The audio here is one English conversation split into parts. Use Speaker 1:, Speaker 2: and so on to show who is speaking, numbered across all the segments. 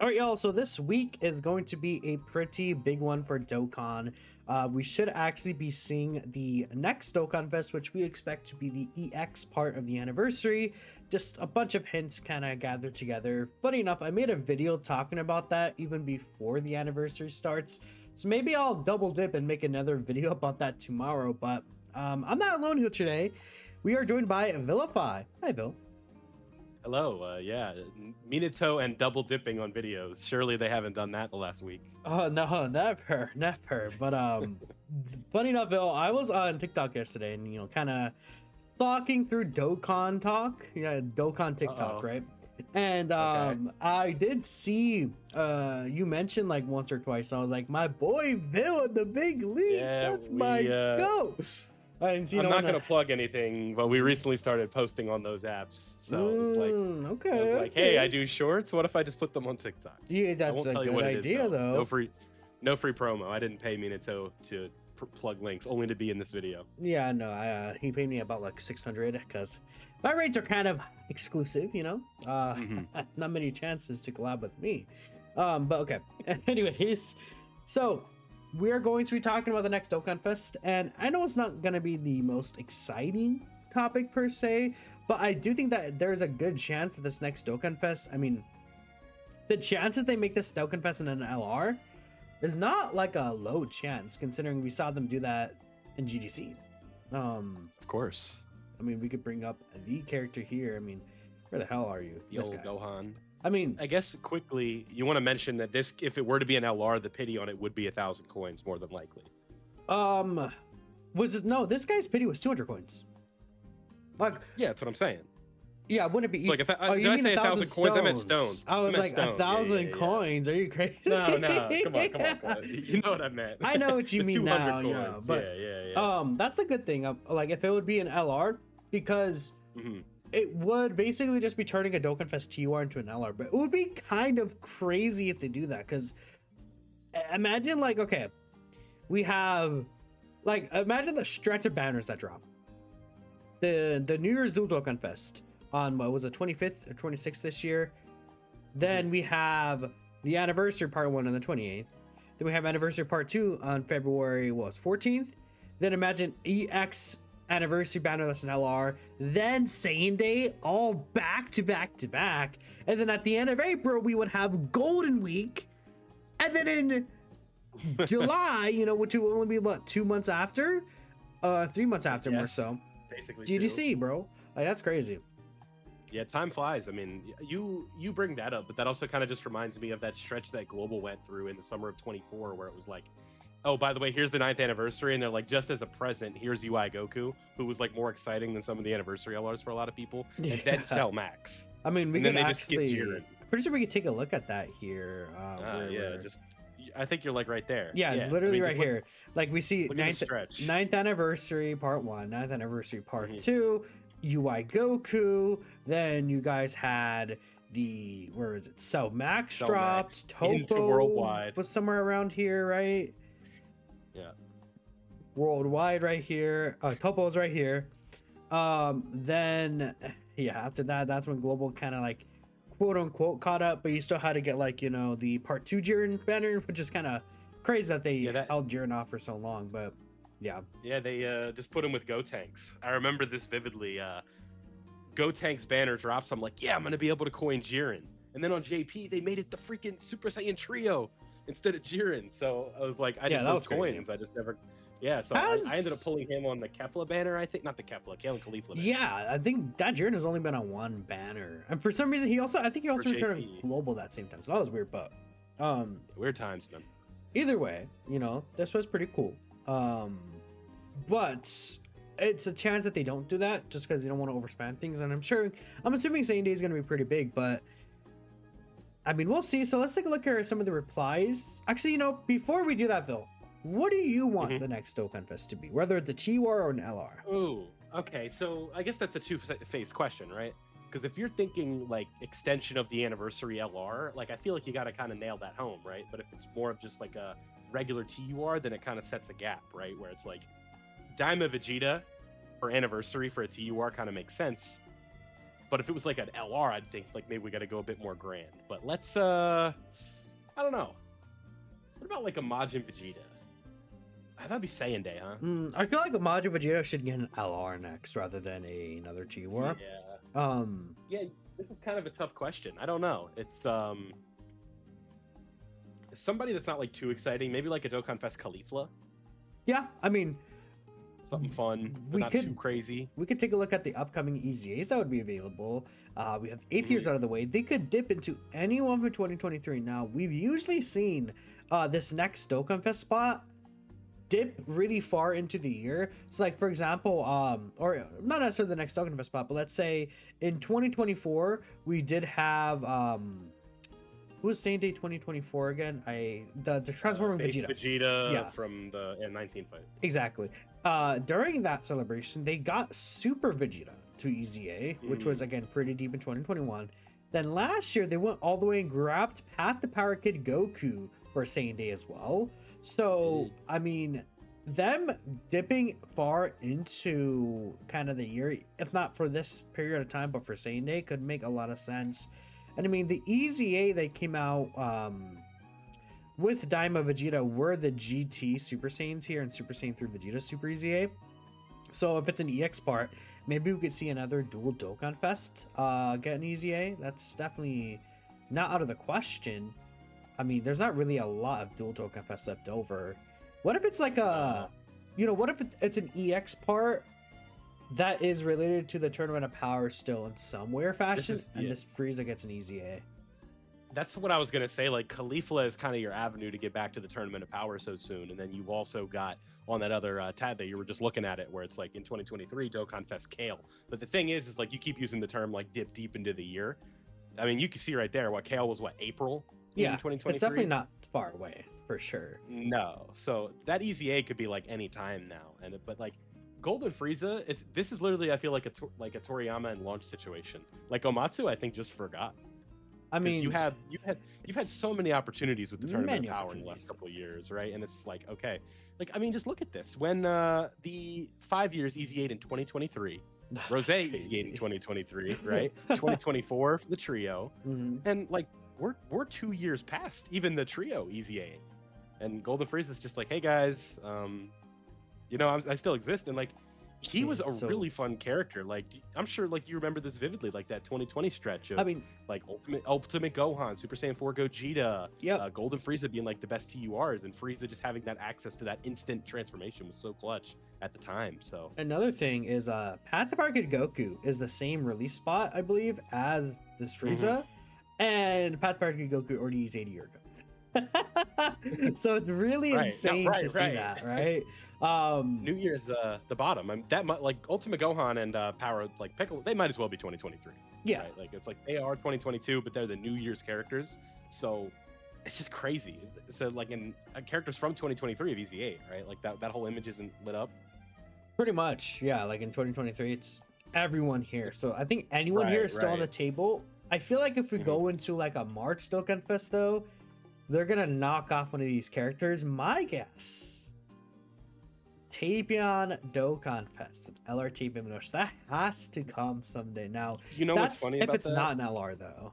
Speaker 1: All right, y'all. So this week is going to be a pretty big one for Dokkan. We should actually be seeing the next Dokkanfest, which we expect to be the EX part of the anniversary. Just a bunch of hints kind of gathered together. Funny enough, I made a video talking about that even before the anniversary starts. So maybe I'll double dip and make another video about that tomorrow. But I'm not alone here today. We are joined by Vilify. Hi, Vil.
Speaker 2: Hello, yeah, Minato and double dipping on videos. Surely they haven't done that the last week.
Speaker 1: Oh no, never. But funny enough, Bill, I was on TikTok yesterday and kind of stalking through Dokkan Talk. Yeah, Dokkan TikTok, right? And
Speaker 2: Okay.
Speaker 1: I did see you mentioned like once or twice. I was like, my boy Bill in the big league.
Speaker 2: Yeah,
Speaker 1: That's my go.
Speaker 2: I'm not gonna plug anything, but we recently started posting on those apps. So it's like, hey, I do shorts. What if I just put them on TikTok?
Speaker 1: Yeah,
Speaker 2: I
Speaker 1: that's
Speaker 2: won't
Speaker 1: a
Speaker 2: tell you
Speaker 1: good
Speaker 2: what it
Speaker 1: idea,
Speaker 2: is,
Speaker 1: though.
Speaker 2: No free promo. I didn't pay Minato to plug links, only to be in this video.
Speaker 1: Yeah, no, he paid me about like 600 because my rates are kind of exclusive, not many chances to collab with me. But okay. Anyways, so we're going to be talking about the next Dokkanfest, and I know it's not going to be the most exciting topic per se, but I do think that there's a good chance that this next Dokkanfest, I mean, the chances they make this Dokkanfest in an LR is not like a low chance, considering we saw them do that in GDC.
Speaker 2: Of course.
Speaker 1: I mean, we could bring up the character here. I mean, where the hell are you?
Speaker 2: The old Gohan.
Speaker 1: I mean,
Speaker 2: I guess quickly, you want to mention that this, if it were to be an LR, the pity on it would be 1,000 coins more than likely.
Speaker 1: was this no? This guy's pity was 200 coins. Like,
Speaker 2: yeah, that's what I'm saying.
Speaker 1: Yeah, wouldn't it be?
Speaker 2: It's like did I say 1,000 coins? I meant stones.
Speaker 1: I was like 1,000 coins. Are you crazy?
Speaker 2: No, come on. You know what I meant.
Speaker 1: I know what you mean now.
Speaker 2: Coins.
Speaker 1: Yeah, but
Speaker 2: yeah.
Speaker 1: That's the good thing. Like, if it would be an LR, because it would basically just be turning a Dokkanfest TUR into an LR. But it would be kind of crazy if they do that, because imagine like, okay, we have like, imagine the stretch of banners that drop. The New Year's Dual Dokkanfest on what was it, 25th or 26th this year. Then we have the anniversary part 1 on the 28th. Then we have anniversary part 2 on February 14th. Then imagine EX anniversary banner, that's an LR. Then same day, all back to back to back. And then at the end of April, we would have Golden Week. And then in July, which will only be about 2 months after, 3 months after, more so.
Speaker 2: Basically
Speaker 1: GDC, bro. Like, that's crazy.
Speaker 2: Yeah, time flies. I mean, you bring that up, but that also kind of just reminds me of that stretch that Global went through in the summer of 24, where it was like, oh, by the way, here's the 9th anniversary, and they're like, just as a present, here's UI Goku, who was like more exciting than some of the anniversary LRs for a lot of people, and then Cell Max.
Speaker 1: I mean, we
Speaker 2: could
Speaker 1: actually, just skip Jiren. Pretty sure we could take a look at that here.
Speaker 2: I think you're like right there.
Speaker 1: Yeah, it's literally right here. Like, we see 9th anniversary part 1, 9th anniversary part 2, UI Goku. Then you guys had the, where is it? Cell Max drops. Topo
Speaker 2: Worldwide
Speaker 1: was somewhere around here, right?
Speaker 2: Yeah.
Speaker 1: Worldwide right here. Topo's right here. Then after that, that's when Global kind of like quote unquote caught up, but you still had to get like, the part 2 Jiren banner, which is kind of crazy that they held Jiren off for so long. But yeah,
Speaker 2: they just put him with Gotenks. I remember this vividly. Gotenks banner drops. I'm like, yeah, I'm gonna be able to coin Jiren. And then on JP, they made it the freaking Super Saiyan trio instead of Jiren. So I was like, those coins. I just never. Yeah, so I ended up pulling him on the Kefla banner. I think not the Kefla, Kale Khalifa banner.
Speaker 1: Yeah, I think that Jiren has only been on one banner, and for some reason he also returned Global that same time. So that was weird, but
Speaker 2: weird times, man.
Speaker 1: Either way, this was pretty cool. But it's a chance that they don't do that just because they don't want to overspam things, and I'm assuming same day is going to be pretty big, but I mean, we'll see. So let's take a look at some of the replies. Actually, before we do that, Phil, what do you want the next Dokkanfest to be, whether it's a TUR or an LR?
Speaker 2: Ooh, okay, so I guess that's a two-faced question, right? Because if you're thinking like extension of the anniversary LR, like I feel like you got to kind of nail that home, right? But if it's more of just like a regular TUR, then it kind of sets a gap, right? Where it's like Daima Vegeta for anniversary for a TUR kind of makes sense. But if it was like an LR, I'd think like maybe we got to go a bit more grand. But let's I don't know. What about like a Majin Vegeta? That'd be Saiyan Day, huh?
Speaker 1: I feel like a Majin Vegeta should get an LR next rather than another T-War.
Speaker 2: Yeah. Yeah, this is kind of a tough question. I don't know. It's somebody that's not like too exciting. Maybe like a Dokkanfest Caulifla.
Speaker 1: Yeah, I mean,
Speaker 2: something fun, but not too crazy.
Speaker 1: We could take a look at the upcoming EZAs that would be available. We have 8th years out of the way. They could dip into anyone for 2023. Now, we've usually seen this next Dokkanfest spot dip really far into the year. So, like, for example, or not necessarily the next Dokkanfest spot, but let's say in 2024, we did have who was Saiyan Day 2024 again? The transforming
Speaker 2: Vegeta from the N19 fight.
Speaker 1: Exactly. During that celebration, they got Super Vegeta to EZA, which was again pretty deep in 2021. Then last year they went all the way and grabbed Path to Power Kid Goku for Saiyan Day as well. So I mean, them dipping far into kind of the year, if not for this period of time, but for Saiyan Day, could make a lot of sense. And I mean, the EZA that came out with Daima Vegeta were the GT Super Saiyans here and Super Saiyan 3 Vegeta Super EZA. So if it's an EX part, maybe we could see another dual Dokkanfest get an EZA. That's definitely not out of the question. I mean, there's not really a lot of dual Dokkanfest left over. What if it's like a, what if it's an EX part that is related to the Tournament of Power still in some way or fashion, and this Frieza gets an EZA?
Speaker 2: That's what I was going to say. Like, Caulifla is kind of your avenue to get back to the Tournament of Power so soon. And then you've also got on that other tab that you were just looking at it, where it's like in 2023, Dokkanfest Kale. But the thing is like you keep using the term like dip deep into the year. I mean, you can see right there what Kale was, April?
Speaker 1: Yeah,
Speaker 2: 2023?
Speaker 1: It's definitely not far away, for sure.
Speaker 2: No. So that EZA could be like any time now. But like, Golden Frieza, this is literally, I feel like a Toriyama and launch situation. Like Omatsu, I think just forgot.
Speaker 1: I mean,
Speaker 2: you've had so many opportables with the Tournament of Power in the last couple of years, right? And it's like, okay, like I mean, just look at this. When the 5 years EZA'd in 2023, Rose EZA'd in 2023, right? 2024 for the trio, and like we're 2 years past even the trio EZA, and Golden Frieza's just like, hey guys, I still exist, and like he was a really fun character. Like I'm sure like you remember this vividly, like that 2020 stretch of, I mean, like Ultimate Gohan, Super Saiyan 4 Gogeta, Golden Frieza being like the best TURs, and Frieza just having that access to that instant transformation was so clutch at the time. So
Speaker 1: another thing is Path to Power Kid Goku is the same release spot, I believe, as this Frieza, and Path to Power Kid Goku already is 80 years ago. So it's really insane to see that, right?
Speaker 2: New Year's the bottom. Like Ultimate Gohan and Power like Piccolo, they might as well be 2023.
Speaker 1: Yeah,
Speaker 2: right? Like it's like they are 2022, but they're the New Year's characters. So it's just crazy. So like in characters from 2023 of EZA, right? Like that whole image isn't lit up.
Speaker 1: Pretty much, yeah. Like in 2023, it's everyone here. So I think anyone here is still on the table. I feel like if we go into like a March Dokkanfest though, they're gonna knock off one of these characters. My guess, Tapion Dokkanfest with LR Tapion Minosh. That has to come someday. Now,
Speaker 2: you know what's funny about
Speaker 1: if it's
Speaker 2: that?
Speaker 1: not an LR though,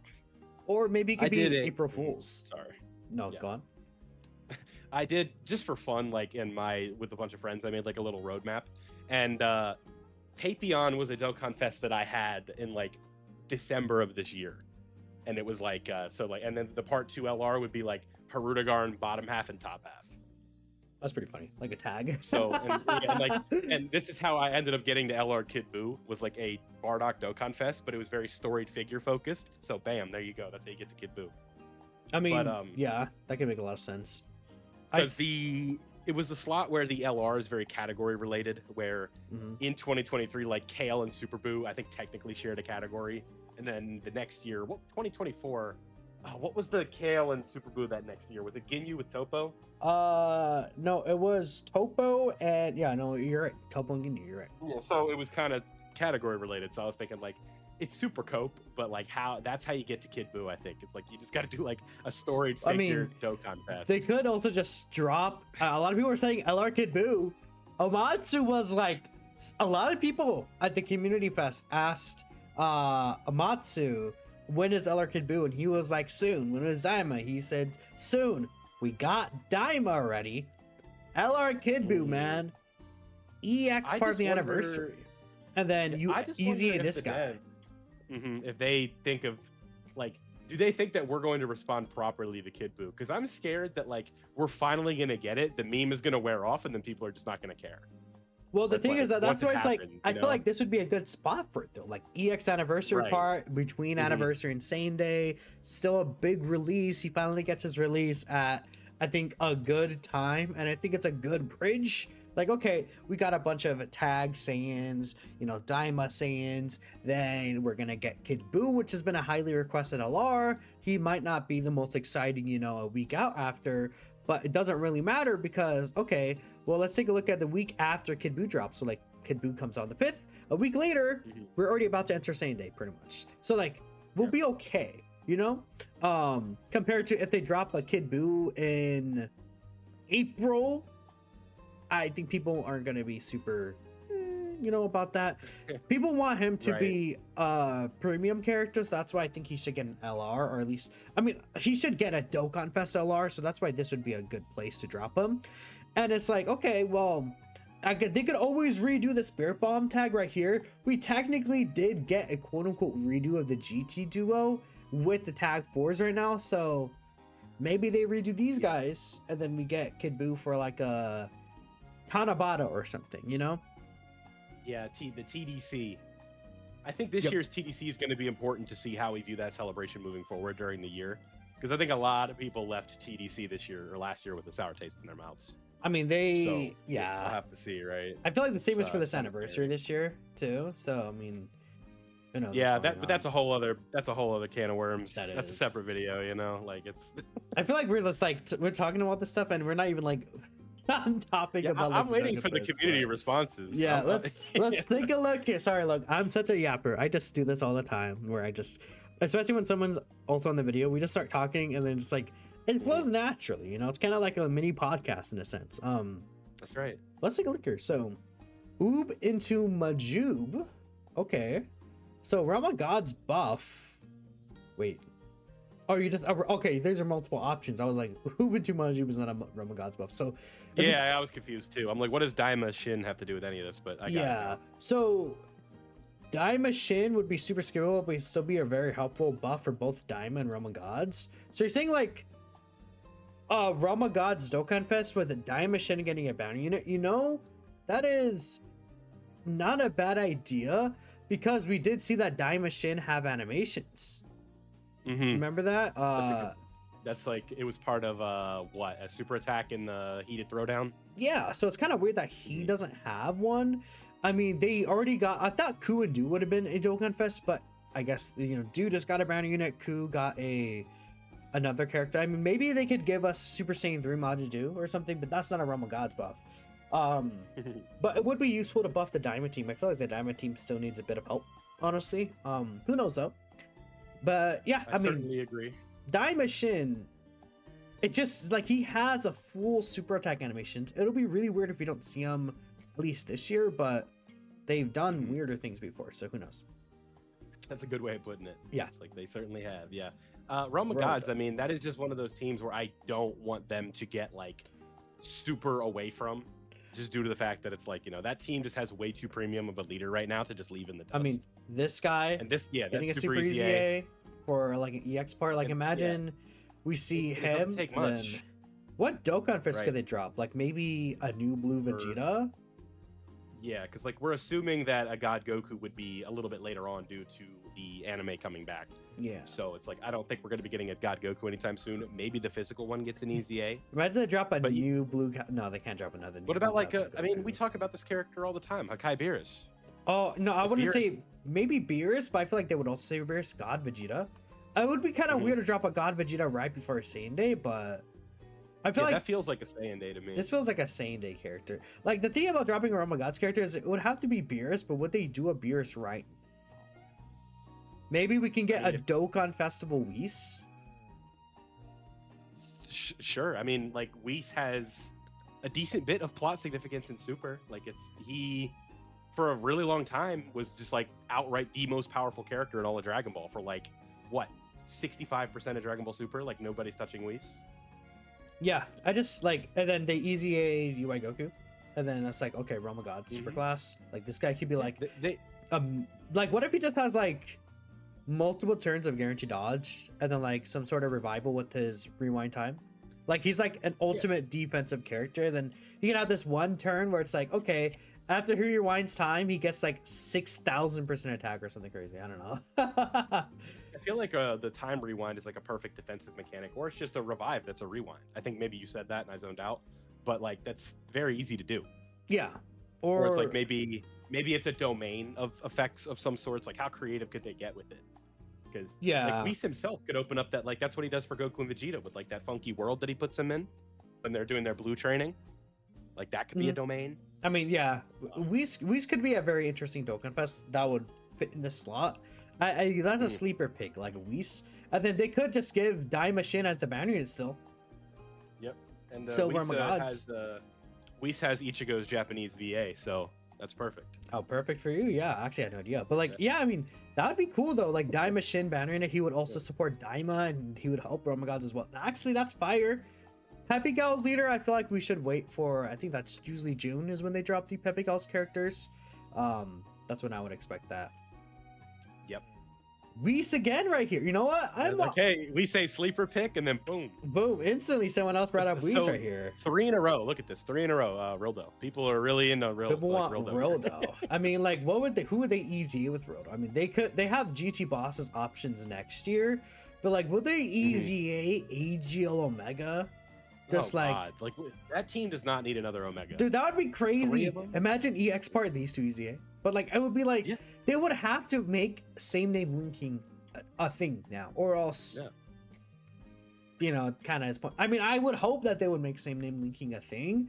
Speaker 1: or maybe it could be April Fools.
Speaker 2: Sorry,
Speaker 1: no, go on.
Speaker 2: I did just for fun, like with a bunch of friends. I made like a little roadmap, and Tapion was a Dokkanfest that I had in like December of this year. And it was like, and then the part 2 LR would be like Harudagarn bottom half and top half.
Speaker 1: That's pretty funny, like a tag.
Speaker 2: So, and this is how I ended up getting to LR Kid Buu, was like a Bardock Dokkanfest, but it was very storied figure focused. So, bam, there you go. That's how you get to Kid Buu.
Speaker 1: I mean, yeah, that can make a lot of sense.
Speaker 2: Because it was the slot where the LR is very category related, where in 2023, like Kale and Super Buu, I think technically shared a category. And then the next year, 2024, what was the Kale and Super Buu that next year? Was it Ginyu with Topo?
Speaker 1: No, it was Topo and you're right. Topo and Ginyu, you're right.
Speaker 2: Yeah, so it was kind of category related. So I was thinking like it's Super Cope, but like that's how you get to Kid Buu. I think it's like you just got to do like a storied figure Dokkanfest.
Speaker 1: They could also just drop. A lot of people were saying LR Kid Buu. Omatsu was like, a lot of people at the Community Fest asked Amatsu, when is LR Kid Buu? And he was like, soon. When is Daima? He said, soon. We got Daima already. LR Kid Buu, man. EX part of the anniversary. And then you easy this guy.
Speaker 2: If they think of, like, do they think that we're going to respond properly to Kid Buu? Because I'm scared that, like, we're finally going to get it, the meme is going to wear off, and then people are just not going to care.
Speaker 1: Well, the thing is that's why it's like, I feel like this would be a good spot for it, though. Like, EX anniversary part, between anniversary and Sane Day, still a big release. He finally gets his release at, I think, a good time, and I think it's a good bridge. Like, okay, we got a bunch of tag Saiyans, you know, Daima Saiyans, then we're gonna get Kid Buu, which has been a highly requested LR. He might not be the most exciting, you know, a week out after, but it doesn't really matter because, okay, well, let's take a look at the week after Kid Buu drops. So, like, Kid Buu comes on the 5th. A week later, we're already about to enter Sane Day, pretty much. So, like, we'll be okay, you know? Compared to if they drop a Kid Buu in April, I think people aren't going to be super, you know, about that. People want him to be premium characters. That's why I think he should get an LR, or at least, I mean, he should get a Dokkanfest LR. So that's why this would be a good place to drop him. And it's like, okay, well, they could always redo the Spirit Bomb tag right here. We technically did get a quote unquote redo of the GT duo with the tag 4s right now. So maybe they redo these guys and then we get Kid Buu for like a Tanabata or something, you know?
Speaker 2: Yeah, the TDC. I think this year's TDC is going to be important to see how we view that celebration moving forward during the year. Because I think a lot of people left TDC this year or last year with a sour taste in their mouths.
Speaker 1: I mean,
Speaker 2: we'll have to see, right?
Speaker 1: I feel like the same is for this anniversary this year too. So I mean, who knows?
Speaker 2: Yeah, but that's a whole other can of worms. That's a separate video, you know. Like it's.
Speaker 1: I feel like we're just like we're talking about this stuff and we're not even like on topic about.
Speaker 2: I'm waiting for the community responses.
Speaker 1: Yeah, let's take a look here. Sorry, look, I'm such a yapper. I just do this all the time, where I just, especially when someone's also on the video, we just start talking and then just like. It flows naturally, you know. It's kind of like a mini podcast in a sense.
Speaker 2: That's right.
Speaker 1: Let's take a look here. So, Oob into Majub. Okay. So Realm of God's buff. Wait. Oh, you just okay? These are multiple options. I was like, Oob into Majub is not a Realm of God's buff. So.
Speaker 2: Yeah, I was confused too. I'm like, what does Daima Shin have to do with any of this? But I got it.
Speaker 1: So. Daima Shin would be super skippable, but he'd still be a very helpful buff for both Daima and Realm of Gods. So you're saying like. Realm of Gods Dokkanfest with a Daima Shin getting a bounty unit, you know, that is not a bad idea because we did see that Daima Shin have animations. Remember that?
Speaker 2: That's like it was part of a super attack in the heated throwdown.
Speaker 1: Yeah, so it's kind of weird that he doesn't have one. I mean, they already got. I thought Ku and Du would have been a Dokkanfest, but I guess you know Du just got a bounty unit. Ku got another character. I mean, maybe they could give us Super Saiyan 3 Majiju or something, but that's not a Realm of Gods buff. But it would be useful to buff the Diamond team. I feel like the Diamond team still needs a bit of help, honestly. Who knows though? But yeah, I mean,
Speaker 2: certainly agree.
Speaker 1: Daima Shin, it just like he has a full super attack animation. It'll be really weird if we don't see him at least this year, but they've done weirder things before, so who knows?
Speaker 2: That's a good way of putting it.
Speaker 1: Yeah,
Speaker 2: it's like they certainly have. Yeah. Realm of Gods, I mean, that is just one of those teams where I don't want them to get like super away from, just due to the fact that it's like, you know, that team just has way too premium of a leader right now to just leave in the dust.
Speaker 1: I mean, this guy
Speaker 2: and this,
Speaker 1: getting a super easy A for like an EX part, like imagine we see him.
Speaker 2: It take much.
Speaker 1: Then what Dokkanfest could they drop? Like maybe a new blue Vegeta?
Speaker 2: Yeah, because like we're assuming that a God Goku would be a little bit later on due to the anime coming back.
Speaker 1: Yeah.
Speaker 2: So it's like I don't think we're going to be getting a God Goku anytime soon. Maybe the physical one gets an easy A.
Speaker 1: Imagine they drop a new blue. No, they can't drop another.
Speaker 2: What about like I mean, we talk about this character all the time, Hakai Beerus.
Speaker 1: Oh no, I wouldn't say maybe Beerus, but I feel like they would also say Beerus God Vegeta. It would be kind of weird to drop a God Vegeta right before Saiyan Day, but. I feel like
Speaker 2: that feels like a Saiyan Day to me.
Speaker 1: This feels like a Saiyan Day character. Like the thing about dropping a Realm of Gods character is it would have to be Beerus, but would they do a Beerus right? Maybe we can get a Dokkan Festival Whis.
Speaker 2: Sure. I mean, like Whis has a decent bit of plot significance in Super. Like he for a really long time was just like outright the most powerful character in all of Dragon Ball for like what 65% of Dragon Ball Super. Like nobody's touching Whis.
Speaker 1: Yeah, I just like, and then they easy A UI Goku, and then it's like, okay, Realm of God, super class. Like this guy could be like, like what if he just has like multiple turns of guaranteed dodge, and then like some sort of revival with his rewind time. Like he's like an ultimate defensive character. Then he can have this one turn where it's like, okay, after he rewinds time, he gets like 6,000% attack or something crazy. I don't know.
Speaker 2: I feel like the time rewind is like a perfect defensive mechanic, or it's just a revive that's a rewind. I think maybe you said that and I zoned out, but like that's very easy to do.
Speaker 1: Yeah.
Speaker 2: Or it's like maybe it's a domain of effects of some sorts. Like how creative could they get with it? Because like Whis himself could open up that, like that's what he does for Goku and Vegeta with like that funky world that he puts them in when they're doing their blue training. Like that could be a domain.
Speaker 1: I mean, yeah, Whis could be a very interesting Dokkanfest that would fit in this slot. That's a sleeper pick, like Whis. And then they could just give Daima Shin as the banner unit still.
Speaker 2: Yep. And
Speaker 1: Silver Gods.
Speaker 2: Whis has Ichigo's Japanese VA, so that's perfect.
Speaker 1: Oh, perfect for you. Yeah, actually, I had no idea. But like, yeah, I mean, that would be cool though. Like Daima Shin banner unit, he would also support Daima, and he would help Realm of Gods as well. Actually, that's fire. Peppy Gal's leader, I feel like we should wait for, I think that's usually June is when they drop the Peppy Gal's characters. That's when I would expect that.
Speaker 2: Yep.
Speaker 1: Whis again right here. You know what? I'm
Speaker 2: like, hey, we say sleeper pick and then boom.
Speaker 1: Boom. Instantly someone else brought up Whis right here.
Speaker 2: 3 in a row. Look at this. 3 in a row. Rildo. People are really into Rildo.
Speaker 1: People want Rildo. I mean, like, who would they easy with Rildo? I mean, they have GT bosses options next year, but like, would they easy AGL Omega? Just
Speaker 2: God. Like that team does not need another Omega.
Speaker 1: Dude, that would be crazy. Imagine EX part these two easy. But like it would be like they would have to make same name linking a thing now, or else you know, kind of. I mean, I would hope that they would make same name linking a thing,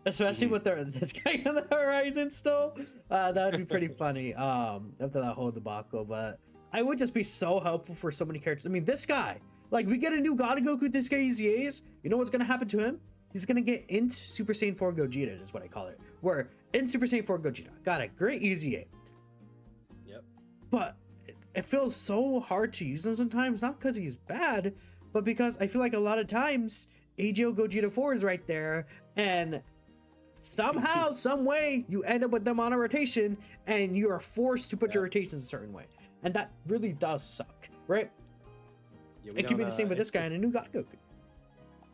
Speaker 1: especially with this guy on the horizon still. That would be pretty funny. After that whole debacle, but I would just be so helpful for so many characters. I mean, this guy. Like, we get a new God Goku, this guy EZAs. You know what's going to happen to him? He's going to get into Super Saiyan 4 Gogeta, is what I call it. Where in Super Saiyan 4 Gogeta. Got a great EZA.
Speaker 2: Yep.
Speaker 1: But it feels so hard to use him sometimes. Not because he's bad, but because I feel like a lot of times AGO Gogeta 4 is right there. And somehow, some way, you end up with them on a rotation. And you are forced to put your rotations a certain way. And that really does suck, right? Yeah, it could be the same with this guy and a new God Goku.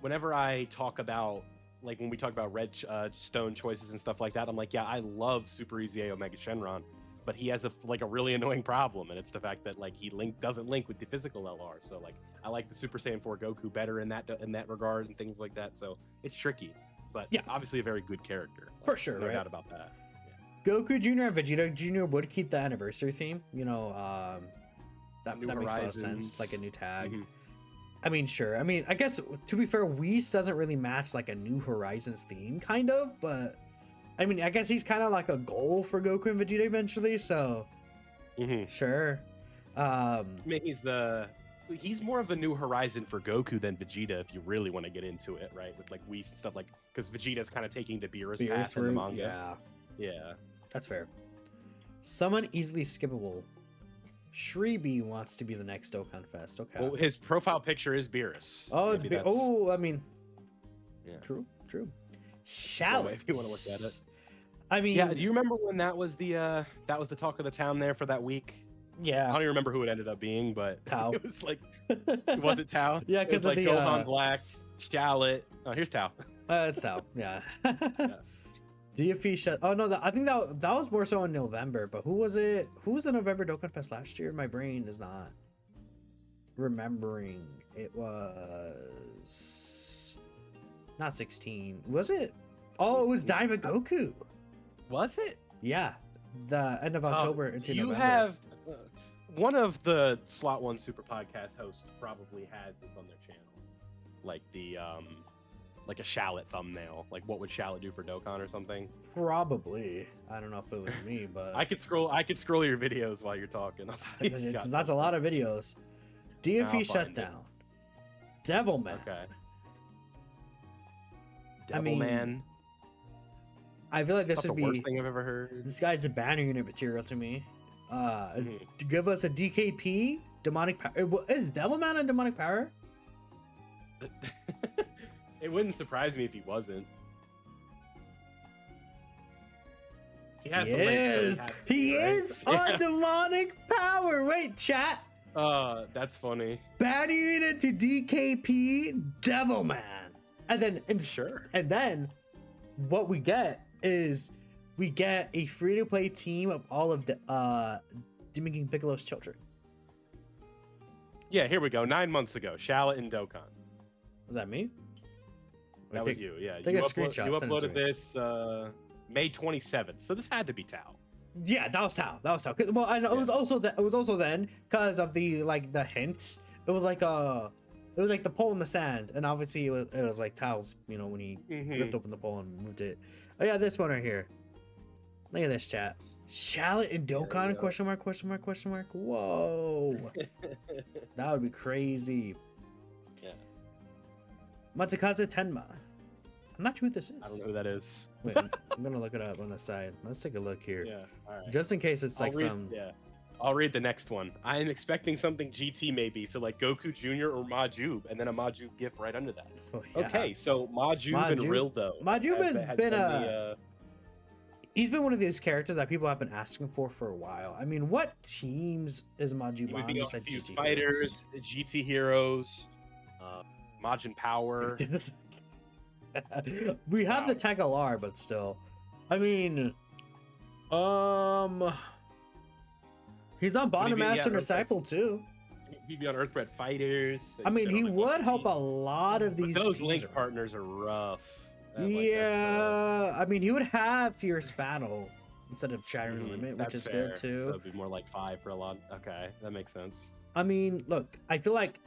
Speaker 2: Whenever I talk about, like when we talk about red stone choices and stuff like that, I'm like, yeah, I love Super EZA Omega Shenron, but he has a really annoying problem, and it's the fact that like he doesn't link with the physical LR. So like I like the Super Saiyan 4 Goku better in that regard and things like that. So it's tricky, but obviously a very good character. Like,
Speaker 1: for sure,
Speaker 2: no
Speaker 1: right?
Speaker 2: doubt about that.
Speaker 1: Yeah. Goku Jr. and Vegeta Jr. would keep the anniversary theme, you know. That makes a lot of sense, like a new tag. I mean, sure. I mean, I guess, to be fair, Whis doesn't really match, like, a New Horizons theme, kind of, but, I mean, I guess he's kind of like a goal for Goku and Vegeta eventually, so, sure.
Speaker 2: I mean, he's more of a New Horizon for Goku than Vegeta, if you really want to get into it, right? With, like, Whis and stuff, like, because Vegeta's kind of taking the Beerus path in the manga. Yeah.
Speaker 1: That's fair. Someone easily skippable. Shreeby wants to be the next Dokkanfest. Okay.
Speaker 2: Well, his profile picture is Beerus.
Speaker 1: Oh, it's I mean, true. Shallot.
Speaker 2: If you want to look at it.
Speaker 1: I mean,
Speaker 2: yeah. Do you remember when that was the talk of the town there for that week?
Speaker 1: Yeah.
Speaker 2: I don't even remember who it ended up being, but
Speaker 1: Tao.
Speaker 2: It was like, was it Tao?
Speaker 1: Yeah, because
Speaker 2: like Gohan Black, Shallot. Oh, here's Tao.
Speaker 1: It's Tao. Yeah. DFP shut. Oh no, I think that was more so in November. But who was it? Who was the November Dokkanfest last year? My brain is not remembering. It was not 16. Was it? Oh, it was Daima Goku.
Speaker 2: Was it?
Speaker 1: Yeah, the end of October into November.
Speaker 2: You have one of the Slot One Super Podcast hosts probably has this on their channel, like the like a Shallot thumbnail. Like, what would Shallot do for Dokkan or something?
Speaker 1: Probably. I don't know if it was me, but
Speaker 2: I could scroll your videos while you're talking.
Speaker 1: That's a lot of videos. DFE shutdown. Devilman.
Speaker 2: Okay. Devilman.
Speaker 1: I feel like
Speaker 2: It's
Speaker 1: this
Speaker 2: not
Speaker 1: would
Speaker 2: the worst
Speaker 1: be
Speaker 2: thing I've ever heard.
Speaker 1: this guy's a banner unit material to me.
Speaker 2: Mhm.
Speaker 1: To give us a DKP demonic power. Is Devilman a demonic power?
Speaker 2: It wouldn't surprise me if he wasn't. He has the link, so
Speaker 1: Yes,
Speaker 2: has to
Speaker 1: he
Speaker 2: be, right?
Speaker 1: is a demonic power. Wait, chat.
Speaker 2: That's funny.
Speaker 1: Banner unit to DKP Devilman, and then
Speaker 2: Sure.
Speaker 1: and then what we get is we get a free-to-play team of all of the Demon King Piccolo's children.
Speaker 2: Yeah, here we go. 9 months ago, Shallot and Dokkan.
Speaker 1: Was that me?
Speaker 2: That was you. Yeah,
Speaker 1: take
Speaker 2: you
Speaker 1: a screenshot,
Speaker 2: You
Speaker 1: send it to
Speaker 2: uploaded
Speaker 1: me.
Speaker 2: this May 27th, so this had to be Tao.
Speaker 1: Yeah, that was Tao. That was Tao. Well, I know it was also that. It was also then because of the the hints. It was like the pole in the sand, and obviously it was like Tao's. You know, when he ripped open the pole and moved it. Oh yeah, this one right here. Look at this, chat. Shallot and Dokkan? Question mark? Question mark? Question mark? Whoa, that would be crazy.
Speaker 2: Yeah.
Speaker 1: Matsukaze Tenma. I'm not sure who this is.
Speaker 2: I don't know who that is.
Speaker 1: Wait, I'm gonna look it up on the side. Let's take a look here.
Speaker 2: Yeah. All right.
Speaker 1: Just in case it's like some.
Speaker 2: Yeah. I'll read the next one. I am expecting something GT maybe, so like Goku Jr. or Majub, and then a Majub gif right under that.
Speaker 1: Oh, yeah.
Speaker 2: Okay, so Majub and Rildo.
Speaker 1: Majub has been
Speaker 2: the,
Speaker 1: he's been one of these characters that people have been asking for a while. I mean, what teams is Majub
Speaker 2: he would
Speaker 1: on
Speaker 2: be on
Speaker 1: besides
Speaker 2: Fused
Speaker 1: GT
Speaker 2: Fighters, GT Heroes, Majin Power.
Speaker 1: Is this... we have the Tag LR, but still. I mean, he's on Bond Master Disciple too.
Speaker 2: He'd be on Earthbred Fighters.
Speaker 1: I mean, he would help a lot of these.
Speaker 2: But those
Speaker 1: teams
Speaker 2: link partners are rough.
Speaker 1: Yeah, I mean, he would have Fierce Battle instead of Shattering Limit, which is
Speaker 2: fair.
Speaker 1: good too.
Speaker 2: So it'd be more like 5 for a lot. Okay, that makes sense.
Speaker 1: I mean, look, I feel like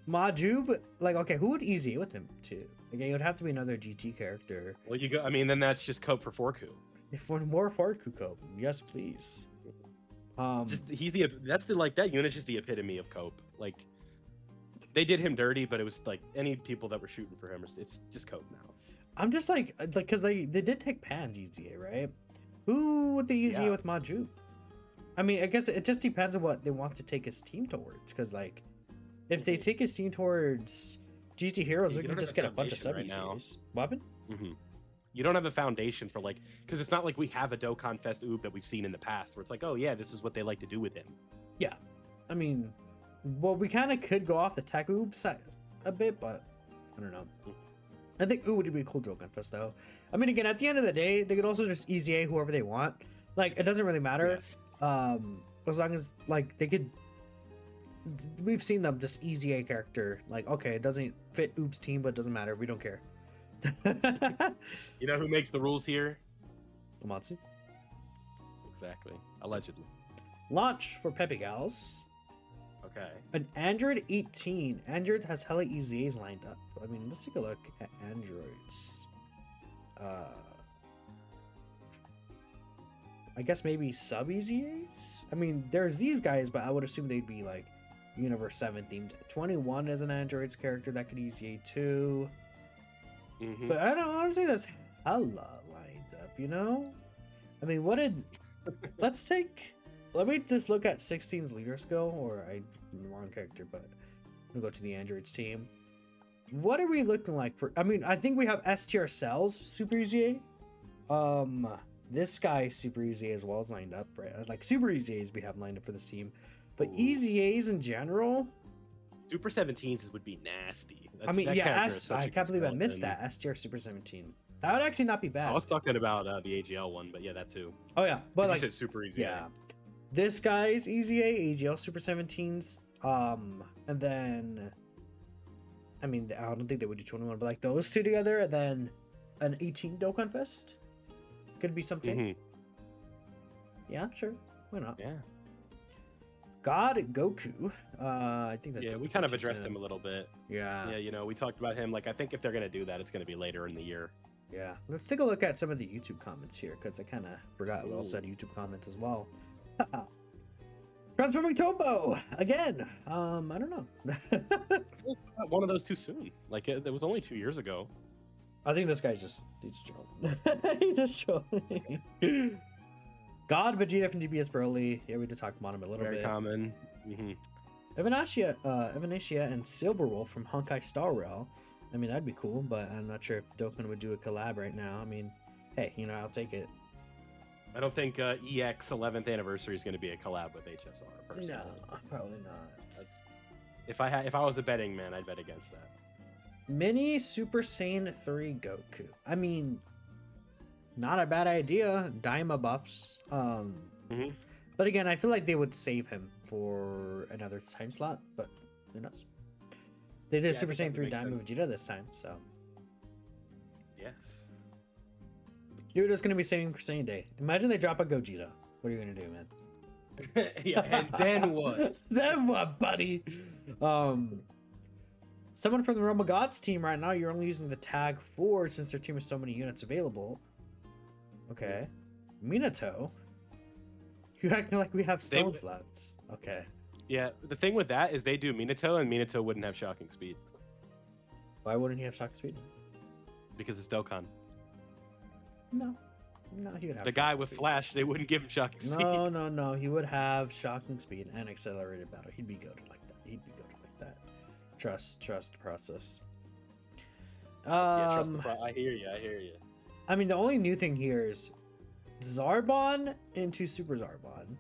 Speaker 1: Majub, like, okay, who would easy with him too? Like, it would have to be another GT character.
Speaker 2: Well, you go. I mean, then that's just Cope for Forku.
Speaker 1: If one more Forku, yes, please.
Speaker 2: Just that unit's just the epitome of Cope. Like, they did him dirty, but it was like any people that were shooting for him, it's just Cope now.
Speaker 1: I'm just like, because they did take Pan's EZA, right? Who would they EZA with Majub? I mean, I guess it just depends on what they want to take his team towards. Because, like, if they take his team towards GT Heroes, we can just get a bunch of sub EZAs. What happened?
Speaker 2: You don't have a foundation for, like, because it's not like we have a Dokkanfest Oob that we've seen in the past where it's like, oh yeah, this is what they like to do with him.
Speaker 1: Yeah, I mean, well, we kind of could go off the tech Oob side a bit, but I don't know. I think Oob would be a cool Dokkanfest though. I mean, again, at the end of the day, they could also just EZA whoever they want. Like, it doesn't really matter.
Speaker 2: Yes.
Speaker 1: As long as, like, they could. We've seen them just EZA character. Like, okay, it doesn't fit Oob's team, but it doesn't matter. We don't care.
Speaker 2: You know who makes the rules here?
Speaker 1: Amatsu.
Speaker 2: Exactly. Allegedly.
Speaker 1: Launch for Pepe Gals.
Speaker 2: Okay.
Speaker 1: An Android 18. Android has hella EZAs lined up. I mean, let's take a look at Androids. I guess maybe sub EZAs? I mean, there's these guys, but I would assume they'd be like Universe 7 themed. 21 is an Android's character that could EZA too. But I don't honestly, there's hella lined up, you know? I mean, what did. Let me just look at 16's leader skill, or I'm the wrong character, but I'm gonna go to the Androids team. What are we looking like for? I mean, I think we have S tier cells, super EZA. This guy, super EZA as well, is lined up, right? Like, super EZAs we have lined up for this team. But EZAs in general.
Speaker 2: Super 17s would be nasty.
Speaker 1: I mean, yeah, I can't believe I missed that. S tier Super 17. That would actually not be bad.
Speaker 2: I was talking about the AGL one, but yeah, that too.
Speaker 1: Oh, yeah. But like,
Speaker 2: you said super easy.
Speaker 1: Yeah. This guy's EZA, AGL Super 17s. And then, I mean, I don't think they would do 21, but like those two together, and then an 18 Dokkanfest could be something. Yeah, sure. Why not?
Speaker 2: Yeah.
Speaker 1: God Goku. I think that.
Speaker 2: Yeah, we kind of addressed him a little bit.
Speaker 1: Yeah.
Speaker 2: Yeah, you know, we talked about him. Like, I think if they're gonna do that, it's gonna be later in the year.
Speaker 1: Yeah. Let's take a look at some of the YouTube comments here, because I kind of forgot what else said YouTube comment as well. Transforming Topo again. I don't know.
Speaker 2: I feel like one of those too soon. Like, it was only 2 years ago.
Speaker 1: I think this guy's he's trolling. He's just trolling. God Vegeta from DBS Broly. Yeah, we did talk about him a little
Speaker 2: Very
Speaker 1: bit.
Speaker 2: common. Mm-hmm.
Speaker 1: Evanescia and Silverwolf from Honkai Star Rail. I mean, that'd be cool, but I'm not sure if Dokkan would do a collab right now. I mean, hey, you know, I'll take it.
Speaker 2: I don't think EX 11th anniversary is going to be a collab with HSR. Personally.
Speaker 1: No, probably not.
Speaker 2: If I was a betting man, I'd bet against that.
Speaker 1: Mini Super Saiyan 3 Goku. I mean, not a bad idea. Daima buffs. But again, I feel like they would save him for another time slot, but who knows? They did Super Saiyan 3 Daima Vegeta this time, so.
Speaker 2: Yes.
Speaker 1: You're just going to be saving for Saiyan Day. Imagine they drop a Gogeta. What are you going to do, man?
Speaker 2: Yeah, and then what?
Speaker 1: Then what, buddy? Someone from the Realm of Gods team right now, you're only using the tag 4 since their team has so many units available. Okay. Minato. You acting like we have stone slots. Okay.
Speaker 2: Yeah, the thing with that is they do Minato, and Minato wouldn't have shocking speed.
Speaker 1: Why wouldn't he have shocking speed?
Speaker 2: Because it's Dokkan.
Speaker 1: No, he would have.
Speaker 2: The guy with speed. Flash, they wouldn't give him shocking speed.
Speaker 1: No. He would have shocking speed and accelerated battle. He'd be goated like that. Trust the process.
Speaker 2: Yeah, trust the I hear you.
Speaker 1: I mean, the only new thing here is Zarbon into Super Zarbon.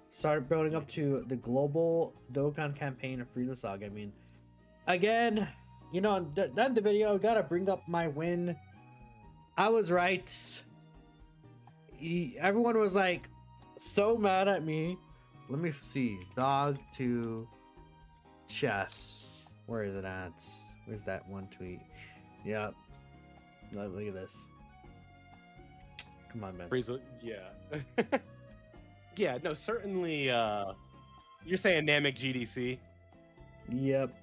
Speaker 1: Start building up to the global Dokkan campaign of Frieza Saga. I mean, again, you know, done the video. Gotta bring up my win. I was right. Everyone was like so mad at me. Let me see. Dog to chess. Where is it at? Where's that one tweet? Yep. Look at this. Come on, man.
Speaker 2: Frieza, yeah. Yeah, no, certainly. You're saying Namek GDC?
Speaker 1: Yep.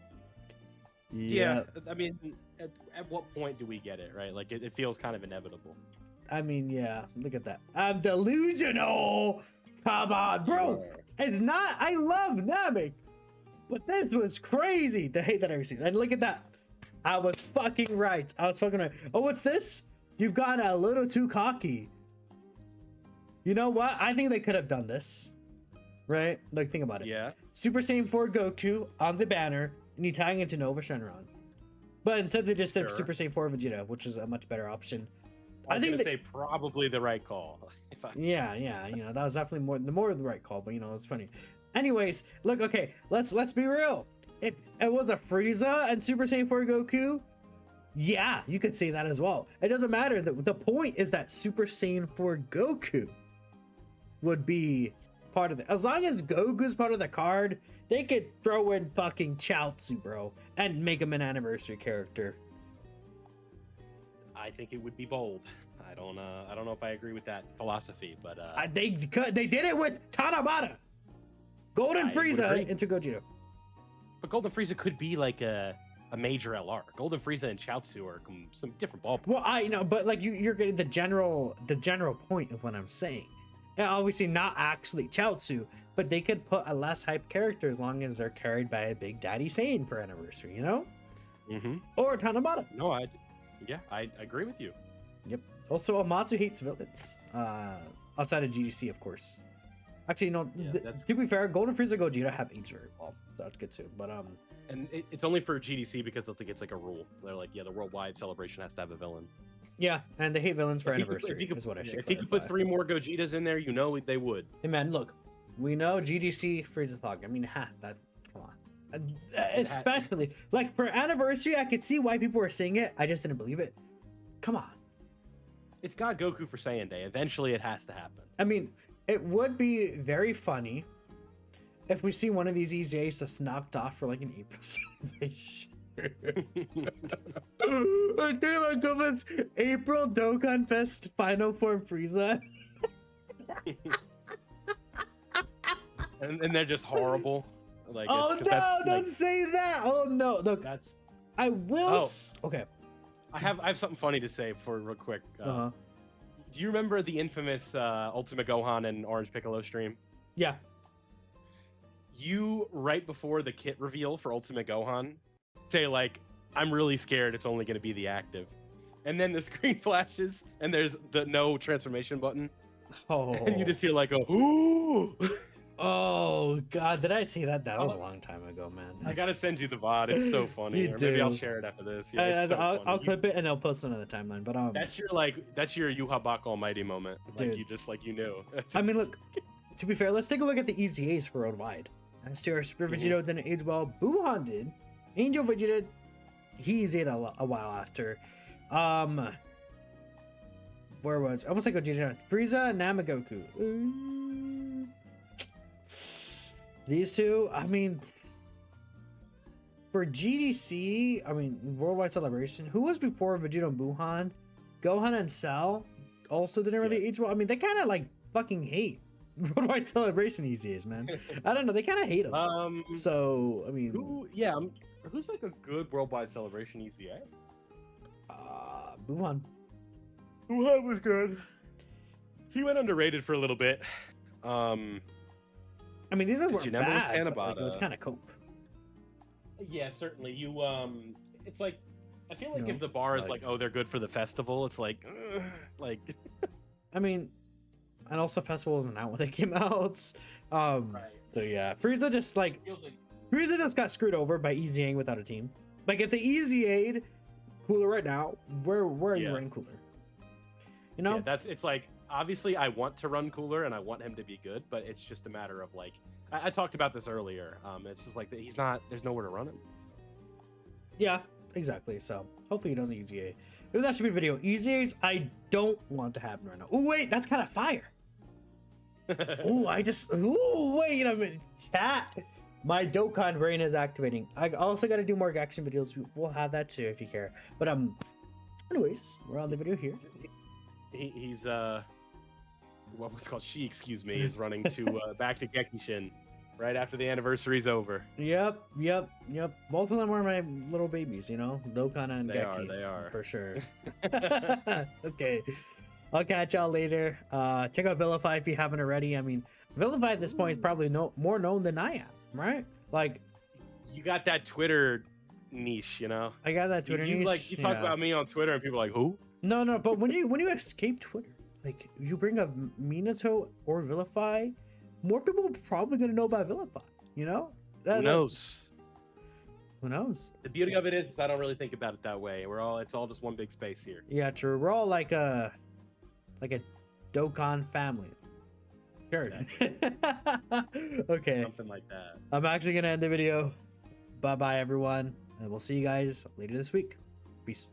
Speaker 2: Yeah, I mean, at what point do we get it, right? Like, it feels kind of inevitable.
Speaker 1: I mean, yeah, look at that. I'm delusional. Come on, bro. It's not. I love Namek, but this was crazy. The hate that I received. And look at that. I was fucking right. Oh, what's this? You've gotten a little too cocky. You know what? I think they could have done this, right? Like, think about it.
Speaker 2: Yeah.
Speaker 1: Super Saiyan 4 Goku on the banner, and you tying into Nova Shenron. But instead, they just did Super Saiyan 4 Vegeta, which is a much better option.
Speaker 2: I think they say probably the right call.
Speaker 1: Yeah, you know, that was definitely more the right call, but you know, it's funny. Anyways, look, okay, let's be real. If it was a Frieza and Super Saiyan 4 Goku, yeah, you could say that as well. It doesn't matter. The point is that Super Saiyan 4 Goku would be part of it. As long as Goku's part of the card, they could throw in fucking Chaozu, bro, and make him an anniversary character.
Speaker 2: I think it would be bold. I don't know if I agree with that philosophy, but
Speaker 1: they did it with Tanabata, Golden Frieza into Gogeta.
Speaker 2: But Golden Frieza could be like a major LR. Golden Frieza and Chaozu are some different ballparks.
Speaker 1: Well, I know, but like you're getting the general point of what I'm saying. And obviously not actually Chaozu, but they could put a less hype character as long as they're carried by a Big Daddy Saiyan for anniversary, you know?
Speaker 2: Mm-hmm.
Speaker 1: Or Tanabata.
Speaker 2: No, I agree with you.
Speaker 1: Yep. Also, Amatsu hates villains. Outside of GDC, of course. Actually, no. Yeah, to be fair, Golden Frieza Gogeta have aged very well. That's good too. But
Speaker 2: and it's only for GDC because I think it's like a rule. They're like, yeah, the worldwide celebration has to have a villain.
Speaker 1: Yeah, and they hate villains for anniversary. Is what I should.
Speaker 2: If you could put 3 more Gogetas in there, you know they would.
Speaker 1: Hey man, look, we know GDC Frieza Thug. I mean, that. Come on. Especially like for anniversary, I could see why people were saying it. I just didn't believe it. Come on.
Speaker 2: It's got Goku for Saiyan Day. Eventually, it has to happen.
Speaker 1: I mean, it would be very funny if we see one of these EZAs just knocked off for like an April celebration. April Dokkanfest Final Form Frieza.
Speaker 2: and they're just horrible. Like,
Speaker 1: oh no! Don't say that. Oh no! Look, I will. Okay.
Speaker 2: I have something funny to say for real quick. Do you remember the infamous Ultimate Gohan and Orange Piccolo stream?
Speaker 1: Yeah.
Speaker 2: You, right before the kit reveal for Ultimate Gohan, say like, I'm really scared it's only going to be the active. and then the screen flashes, and there's the no transformation button,
Speaker 1: Oh.
Speaker 2: and you just hear like a ooh.
Speaker 1: Oh God, did I see that? That was a long time ago, man.
Speaker 2: I gotta send you the VOD. It's so funny.
Speaker 1: You
Speaker 2: Or maybe I'll
Speaker 1: do.
Speaker 2: share it after this. Yeah, it's so
Speaker 1: I'll
Speaker 2: funny.
Speaker 1: clip it and I'll post it on the timeline. But
Speaker 2: That's your Yuha Bak Almighty moment. Like
Speaker 1: Dude.
Speaker 2: you just like you knew.
Speaker 1: I mean, look. To be fair, let's take a look at the EZAs for Worldwide. Astro Super Vegito didn't age well. Buhan did. Angel Vegeta, he EZA'd a while after. Where was almost like Gogeta? Frieza, Namagoku. These two, I mean, for GDC, I mean, Worldwide Celebration, who was before Vegeta and Buhan? Gohan and Cell also didn't really age well. I mean, they kind of like fucking hate Worldwide Celebration EZAs, man. I don't know, they kind of hate them. So, I mean,
Speaker 2: who's like a good Worldwide Celebration EZA?
Speaker 1: Buhan.
Speaker 2: Wuhan was good. He went underrated for a little bit.
Speaker 1: I mean, these guys weren't
Speaker 2: Janemba was
Speaker 1: bad, but, like, it
Speaker 2: Tanabata.
Speaker 1: was kind of cope.
Speaker 2: Yeah, certainly. It's like I feel like
Speaker 1: You
Speaker 2: if
Speaker 1: know,
Speaker 2: the bar is
Speaker 1: like-
Speaker 2: like, oh, they're good for the festival, it's like, like.
Speaker 1: I mean, and also Festival wasn't out when they came out. So yeah, Frieza just like Frieza just got screwed over by EZAing without a team. Like if they EZA'd Cooler right now, where are you running Cooler? You know,
Speaker 2: Yeah, it's like obviously I want to run Cooler and I want him to be good, but it's just a matter of like I talked about this earlier. It's just like that he's not. There's nowhere to run him.
Speaker 1: Yeah, exactly. So hopefully he doesn't EZA. Maybe that should be a video. EZAs I don't want to happen right now. Oh wait, that's kind of fire. Wait a minute, chat. My Dokkan brain is activating. I also got to do more reaction videos. We'll have that too if you care. But anyways, we're on the video here.
Speaker 2: He's what's called she, excuse me, is running to back to Gekishin right after the anniversary's over.
Speaker 1: Yep. Both of them are my little babies, you know, Dokkan and Geki.
Speaker 2: They are
Speaker 1: for sure. Okay, I'll catch y'all later. Check out Vilify if you haven't already. I mean, Vilify at this point is probably more known than I am, right? Like,
Speaker 2: you got that Twitter niche, you know.
Speaker 1: I got that Twitter niche.
Speaker 2: Like you talk about me on Twitter and people are like, who?
Speaker 1: No, but when you escape Twitter, like you bring up Minato or Vilify, more people are probably gonna know about Vilify. You know?
Speaker 2: Who knows?
Speaker 1: Who knows?
Speaker 2: The beauty of it is I don't really think about it that way. It's all just one big space here.
Speaker 1: Yeah, true. We're all like a Dokkan family. Sure.
Speaker 2: Exactly.
Speaker 1: Okay.
Speaker 2: Something like that.
Speaker 1: I'm actually gonna end the video. Bye bye everyone, and we'll see you guys later this week. Peace.